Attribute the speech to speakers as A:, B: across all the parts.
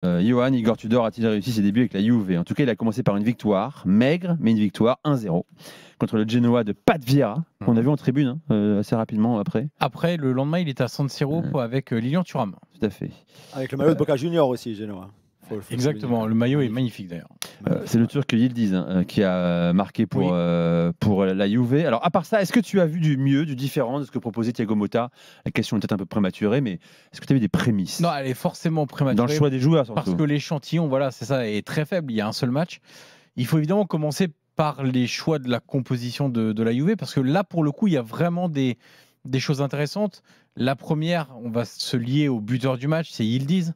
A: Johan Igor Tudor a-t-il réussi ses débuts avec la Juve? En tout cas, il a commencé par une victoire, maigre, mais une victoire 1-0 contre le Genoa de Pat Vieira, qu'on a vu en tribune assez rapidement après.
B: Après, le lendemain, il était à San Siro avec Lilian Thuram.
A: Tout à fait.
C: Avec le maillot de Boca Junior aussi, Genoa.
B: Exactement, le maillot est magnifique d'ailleurs.
A: C'est le Turc Yildiz qui a marqué pour la Juve. Alors, à part ça, est-ce que tu as vu du mieux, du différent de ce que proposait Thiago Motta? La question est peut-être un peu prématurée, mais est-ce que tu as vu des prémices?
B: Non, elle est forcément prématurée.
A: Dans le choix des joueurs, surtout.
B: Parce que l'échantillon, voilà, c'est ça, est très faible. Il y a un seul match. Il faut évidemment commencer par les choix de la composition de la Juve, parce que là, pour le coup, il y a vraiment des choses intéressantes. La première, on va se lier au buteur du match, c'est Yildiz.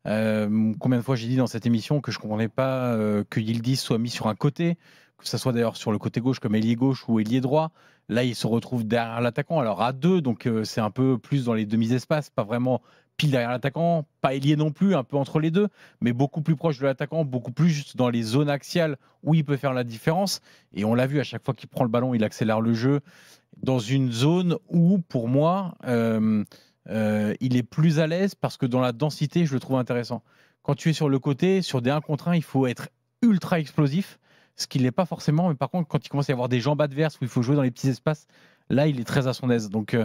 B: Combien de fois j'ai dit dans cette émission que je ne comprenais pas que Yildiz soit mis sur un côté, que ce soit d'ailleurs sur le côté gauche comme ailier gauche ou ailier droit. Là, il se retrouve derrière l'attaquant, alors à deux, donc c'est un peu plus dans les demi-espaces, pas vraiment pile derrière l'attaquant, pas ailier non plus, un peu entre les deux, mais beaucoup plus proche de l'attaquant, beaucoup plus dans les zones axiales où il peut faire la différence. Et on l'a vu, à chaque fois qu'il prend le ballon, il accélère le jeu dans une zone où, pour moi, il est plus à l'aise parce que dans la densité, je le trouve intéressant. Quand tu es sur le côté, sur des 1 contre 1, il faut être ultra explosif, ce qu'il n'est pas forcément. Mais par contre, quand il commence à y avoir des jambes adverses où il faut jouer dans les petits espaces, là, il est très à son aise. Donc,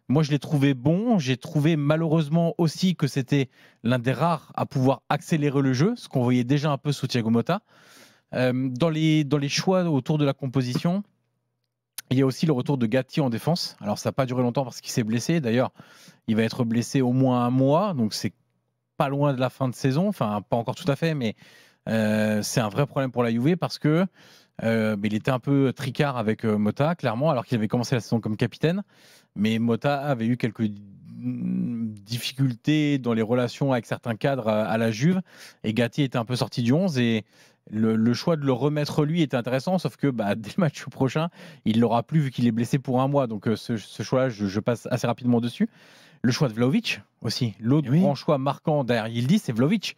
B: moi, je l'ai trouvé bon. J'ai trouvé malheureusement aussi que c'était l'un des rares à pouvoir accélérer le jeu, ce qu'on voyait déjà un peu sous Thiago Motta. Dans les choix autour de la composition, il y a aussi le retour de Gatti en défense. Alors, ça n'a pas duré longtemps parce qu'il s'est blessé. D'ailleurs, il va être blessé au moins 1 mois. Donc, c'est pas loin de la fin de saison. Enfin, pas encore tout à fait, mais c'est un vrai problème pour la Juve parce que il était un peu tricard avec Motta, clairement, alors qu'il avait commencé la saison comme capitaine. Mais Motta avait eu quelques difficultés dans les relations avec certains cadres à la Juve. Et Gatti était un peu sorti du 11. Et le choix de le remettre lui était intéressant, sauf que dès le match prochain, il l'aura plus vu qu'il est blessé pour 1 mois. Donc ce choix-là, je passe assez rapidement dessus. Le choix de Vlahovic aussi. L'autre grand choix marquant derrière Yildiz, c'est Vlahovic,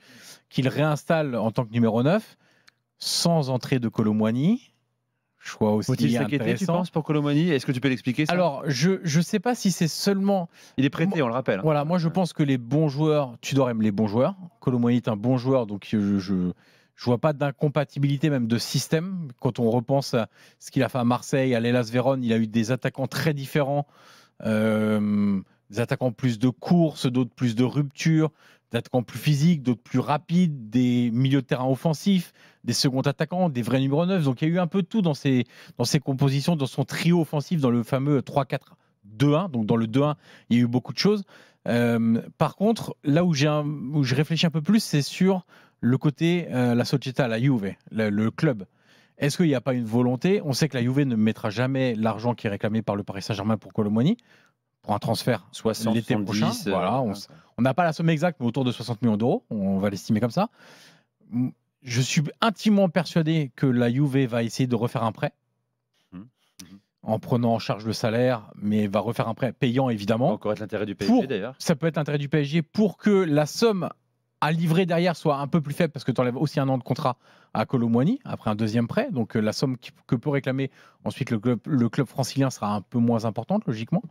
B: qu'il réinstalle en tant que numéro 9, sans entrée de Kolo Muani. Choix aussi
A: faut-il s'inquiéter, tu penses, pour Kolo Muani? Est-ce que tu peux l'expliquer ça?
B: Alors, je ne sais pas si c'est seulement...
A: Il est prêté, on le rappelle.
B: Voilà, moi je pense que les bons joueurs, Tudor aime les bons joueurs. Kolo Muani est un bon joueur, donc je ne vois pas d'incompatibilité même de système. Quand on repense à ce qu'il a fait à Marseille, à l'Hellas Vérone, il a eu des attaquants très différents. Des attaquants plus de course, d'autres plus de rupture, des attaquants plus physiques, d'autres plus rapides, des milieux de terrain offensifs, des seconds attaquants, des vrais numéros 9. Donc il y a eu un peu de tout dans ses compositions, dans son trio offensif, dans le fameux 3-4-2-1. Donc dans le 2-1, il y a eu beaucoup de choses. Par contre, là où je réfléchis un peu plus, c'est sur le côté la Società, la Juve, le club. Est-ce qu'il n'y a pas une volonté? On sait que la Juve ne mettra jamais l'argent qui est réclamé par le Paris Saint-Germain pour Kolo Muani, pour un transfert
A: 60,
B: l'été prochain. Voilà, on n'a pas la somme exacte, mais autour de 60 millions d'euros. On va l'estimer comme ça. Je suis intimement persuadé que la Juve va essayer de refaire un prêt en prenant en charge le salaire, mais va refaire un prêt payant, évidemment. Ça peut
A: encore être l'intérêt du PSG, d'ailleurs.
B: Ça peut être l'intérêt du PSG pour que la somme à livrer derrière soit un peu plus faible, parce que tu enlèves aussi 1 an de contrat à Kolo Muani après un 2e prêt. Donc la somme que peut réclamer ensuite le club francilien sera un peu moins importante, logiquement.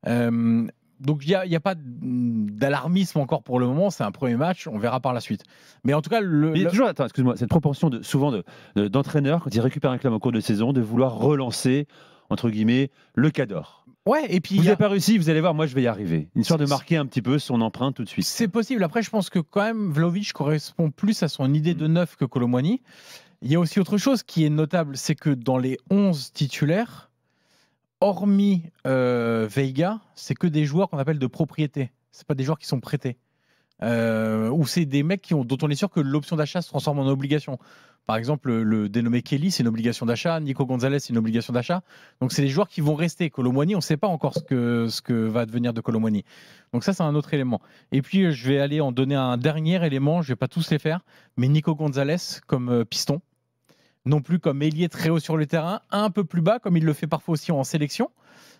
B: Donc il n'y a pas d'alarmisme encore pour le moment, c'est un premier match, on verra par la suite. Mais en tout cas,
A: il y a toujours, excuse-moi, cette proportion d'entraîneurs, quand ils récupèrent un club en cours de saison, de vouloir relancer, entre guillemets, le Cador.
B: Ouais, et puis
A: vous n'avez pas réussi, vous allez voir, moi je vais y arriver. Une sorte de marquer un petit peu son empreinte tout de suite.
B: C'est possible. Après, je pense que quand même, Vlahovic correspond plus à son idée de neuf que Kolo Muani. Il y a aussi autre chose qui est notable, c'est que dans les 11 titulaires, hormis Veiga, c'est que des joueurs qu'on appelle de propriété. C'est pas des joueurs qui sont prêtés. Ou c'est des mecs dont on est sûr que l'option d'achat se transforme en obligation. Par exemple, le dénommé Kelly, c'est une obligation d'achat. Nico Gonzalez, c'est une obligation d'achat. Donc, c'est des joueurs qui vont rester. Kolo Muani, on ne sait pas encore ce que va devenir de Kolo Muani. Donc, ça, c'est un autre élément. Et puis, je vais aller en donner un dernier élément. Je ne vais pas tous les faire. Mais Nico Gonzalez comme piston. Non plus comme ailier très haut sur le terrain. Un peu plus bas, comme il le fait parfois aussi en sélection.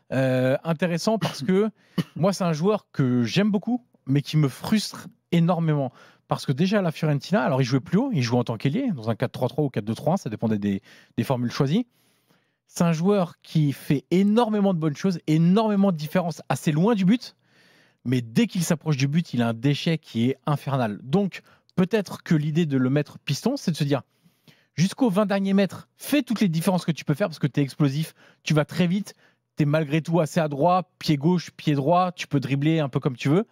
B: Intéressant parce que moi, c'est un joueur que j'aime beaucoup, mais qui me frustre énormément. Parce que déjà à la Fiorentina, alors il jouait plus haut, il jouait en tant qu'ailier, dans un 4-3-3 ou 4-2-3-1, ça dépendait des formules choisies. C'est un joueur qui fait énormément de bonnes choses, énormément de différences assez loin du but, mais dès qu'il s'approche du but, il a un déchet qui est infernal. Donc, peut-être que l'idée de le mettre piston, c'est de se dire jusqu'aux 20 derniers mètres, fais toutes les différences que tu peux faire parce que tu es explosif, tu vas très vite, tu es malgré tout assez adroit, pied gauche, pied droit, tu peux dribbler un peu comme tu veux.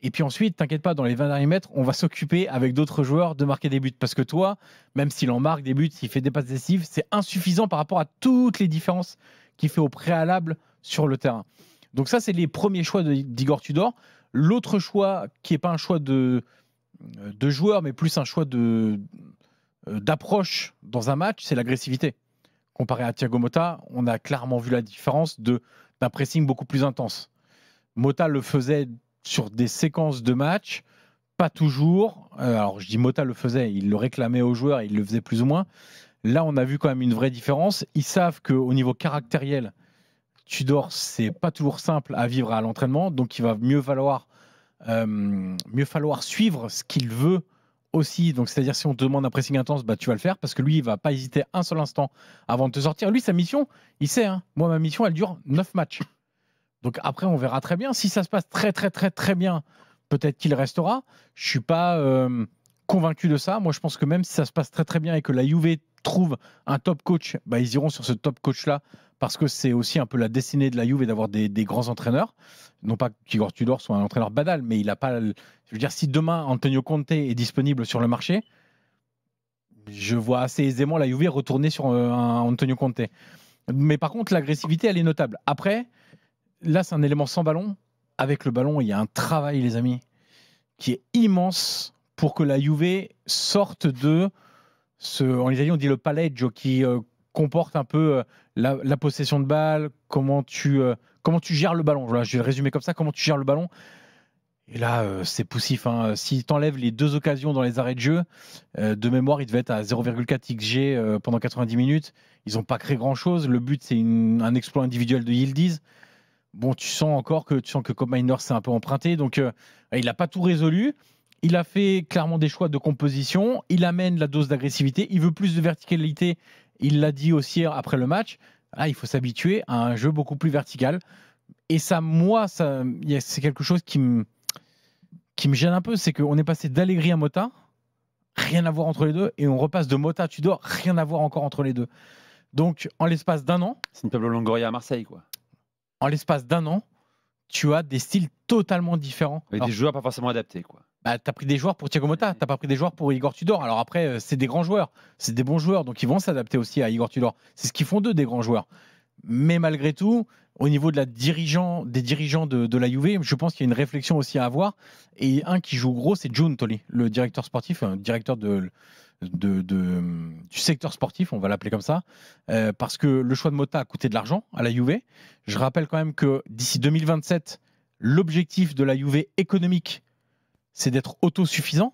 B: Et puis ensuite, t'inquiète pas, dans les 20 derniers mètres, on va s'occuper avec d'autres joueurs de marquer des buts. Parce que toi, même s'il en marque des buts, s'il fait des passes décisives, c'est insuffisant par rapport à toutes les différences qu'il fait au préalable sur le terrain. Donc ça, c'est les premiers choix d'Igor Tudor. L'autre choix, qui n'est pas un choix de joueur, mais plus un choix d'approche dans un match, c'est l'agressivité. Comparé à Thiago Motta, on a clairement vu la différence d'un pressing beaucoup plus intense. Motta le faisait sur des séquences de match, pas toujours. Alors je dis Motta le faisait, il le réclamait aux joueurs, il le faisait plus ou moins. Là, on a vu quand même une vraie différence. Ils savent qu'au niveau caractériel, Tudor, c'est pas toujours simple à vivre à l'entraînement, donc il va mieux falloir suivre ce qu'il veut aussi. Donc c'est-à-dire si on te demande un pressing intense, bah tu vas le faire parce que lui, il va pas hésiter un seul instant avant de te sortir. Lui, sa mission, il sait. Moi, ma mission, elle dure 9 matchs. Donc après, on verra très bien. Si ça se passe très, très, très, très bien, peut-être qu'il restera. Je ne suis pas convaincu de ça. Moi, je pense que même si ça se passe très, très bien et que la Juve trouve un top coach, bah, ils iront sur ce top coach-là parce que c'est aussi un peu la destinée de la Juve d'avoir des grands entraîneurs. Non pas qu'Igor Tudor soit un entraîneur banal, mais il n'a pas... Je veux dire, si demain, Antonio Conte est disponible sur le marché, je vois assez aisément la Juve retourner sur un Antonio Conte. Mais par contre, l'agressivité, elle est notable. Après... Là, c'est un élément sans ballon. Avec le ballon, il y a un travail, les amis, qui est immense pour que la Juve sorte de en Italie, on dit le palleggio, qui comporte un peu la possession de balle, comment tu gères le ballon. Voilà, je vais le résumer comme ça, comment tu gères le ballon. Et là, c'est poussif. Si tu enlèves les 2 occasions dans les arrêts de jeu, de mémoire, il devait être à 0,4 XG pendant 90 minutes. Ils n'ont pas créé grand-chose. Le but, c'est un exploit individuel de Yildiz. Bon, tu sens que Kobe Miner s'est un peu emprunté, donc il n'a pas tout résolu. Il a fait clairement des choix de composition. Il amène la dose d'agressivité. Il veut plus de verticalité. Il l'a dit aussi après le match. Là, il faut s'habituer à un jeu beaucoup plus vertical. Et ça, moi, c'est quelque chose qui me gêne un peu, c'est qu'on est passé d'Allegri à Motta, rien à voir entre les deux, et on repasse de Motta à Tudor, rien à voir encore entre les deux. Donc, en l'espace d'un an,
A: c'est une Pablo Longoria à Marseille, quoi.
B: En l'espace d'un an, tu as des styles totalement différents.
A: Avec des joueurs pas forcément adaptés, quoi.
B: Bah, tu as pris des joueurs pour Thiago Motta, tu n'as pas pris des joueurs pour Igor Tudor. Alors après, c'est des grands joueurs, c'est des bons joueurs, donc ils vont s'adapter aussi à Igor Tudor. C'est ce qu'ils font d'eux, des grands joueurs. Mais malgré tout, au niveau des dirigeants de la Juve, je pense qu'il y a une réflexion aussi à avoir. Et un qui joue gros, c'est Giuntoli, le directeur sportif, directeur du secteur sportif, on va l'appeler comme ça, parce que le choix de Motta a coûté de l'argent à la Juve. Je rappelle quand même que d'ici 2027, l'objectif de la Juve économique, c'est d'être autosuffisant.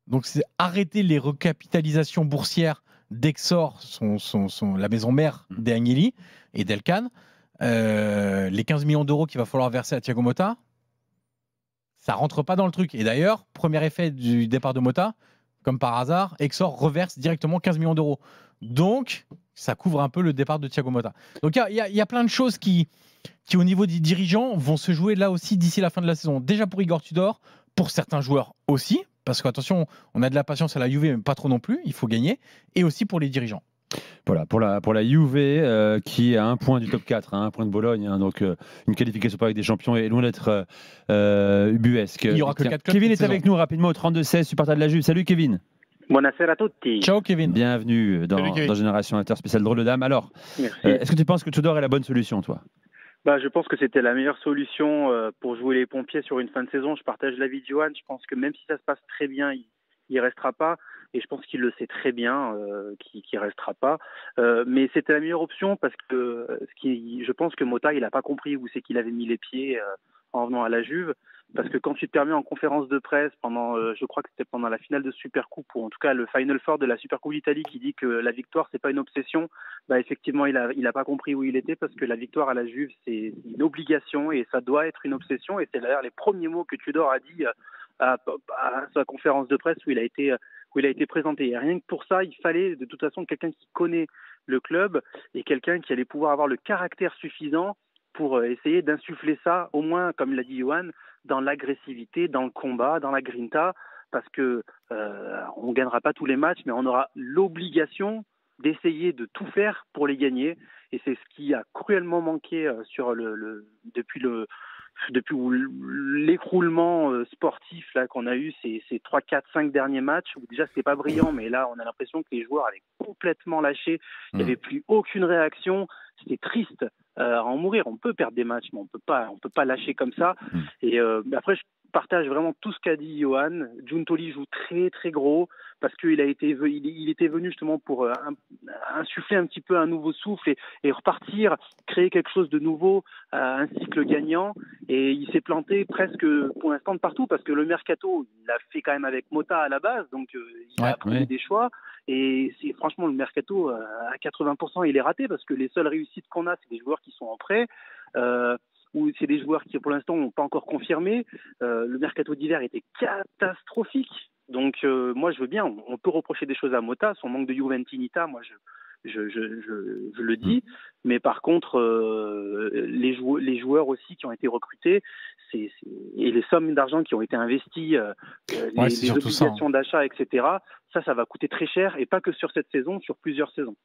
B: Donc c'est arrêter les recapitalisations boursières d'Exor, la maison mère d'Agnelli et d'Elkan. Les 15 millions d'euros qu'il va falloir verser à Thiago Motta, ça rentre pas dans le truc. Et d'ailleurs, premier effet du départ de Motta, comme par hasard, Exor reverse directement 15 millions d'euros. Donc, ça couvre un peu le départ de Thiago Motta. Donc, il y a plein de choses qui, au niveau des dirigeants, vont se jouer là aussi d'ici la fin de la saison. Déjà pour Igor Tudor, pour certains joueurs aussi, parce qu'attention, on a de la patience à la Juve, mais pas trop non plus, il faut gagner, et aussi pour les dirigeants.
A: Voilà, pour la Juve qui est à 1 point du top 4, 1 point de Bologne, donc une qualification pour avec des champions est loin d'être ubuesque.
B: Il y aura que 4 clubs.
A: Kevin est avec nous rapidement au 32-16, supporter de la Juve. Salut Kevin.
D: Buonasera a tutti.
B: Ciao Kevin.
A: Bienvenue dans Génération Inter spécial drôle de dame. Alors, est-ce que tu penses que Tudor est la bonne solution, toi?
D: Je pense que c'était la meilleure solution pour jouer les pompiers sur une fin de saison. Je partage l'avis de Johan. Je pense que même si ça se passe très bien, il ne restera pas. Et je pense qu'il le sait très bien qu'il ne restera pas. Mais c'était la meilleure option parce que je pense que Motta, il n'a pas compris où c'est qu'il avait mis les pieds en venant à la Juve. Parce que quand tu te permets en conférence de presse je crois que c'était pendant la finale de Supercoupe, ou en tout cas le Final Four de la Supercoupe d'Italie, qui dit que la victoire c'est pas une obsession, effectivement il a pas compris où il était, parce que la victoire à la Juve c'est une obligation et ça doit être une obsession, et c'est d'ailleurs les premiers mots que Tudor a dit à sa conférence de presse où il a été présenté. Et rien que pour ça, il fallait de toute façon quelqu'un qui connaît le club et quelqu'un qui allait pouvoir avoir le caractère suffisant pour essayer d'insuffler ça, au moins, comme l'a dit Johan, dans l'agressivité, dans le combat, dans la grinta, parce que on gagnera pas tous les matchs, mais on aura l'obligation d'essayer de tout faire pour les gagner. Et c'est ce qui a cruellement manqué depuis l'écroulement sportif là qu'on a eu ces 3, 4, 5 derniers matchs, où déjà c'était pas brillant, mais là on a l'impression que les joueurs avaient complètement lâché, il n'y avait plus aucune réaction, c'était triste à en mourir. On peut perdre des matchs, mais on peut pas lâcher comme ça. Et après je partage vraiment tout ce qu'a dit Johan. Giuntoli joue très très gros parce qu'il était venu justement pour insuffler un petit peu un nouveau souffle et repartir, créer quelque chose de nouveau, un cycle gagnant. Et il s'est planté presque pour l'instant de partout parce que le mercato, il l'a fait quand même avec Mota à la base, donc il a pris des choix. Et franchement, le mercato à 80%, il est raté parce que les seules réussites qu'on a, c'est des joueurs qui sont en prêt. Ou c'est des joueurs qui pour l'instant n'ont pas encore confirmé. Le mercato d'hiver était catastrophique. Donc moi je veux bien, on peut reprocher des choses à Mota, son manque de Juventinita, moi je le dis, mais par contre les joueurs aussi qui ont été recrutés et les sommes d'argent qui ont été investies, les obligations d'achat, etc., ça va coûter très cher, et pas que sur cette saison, sur plusieurs saisons.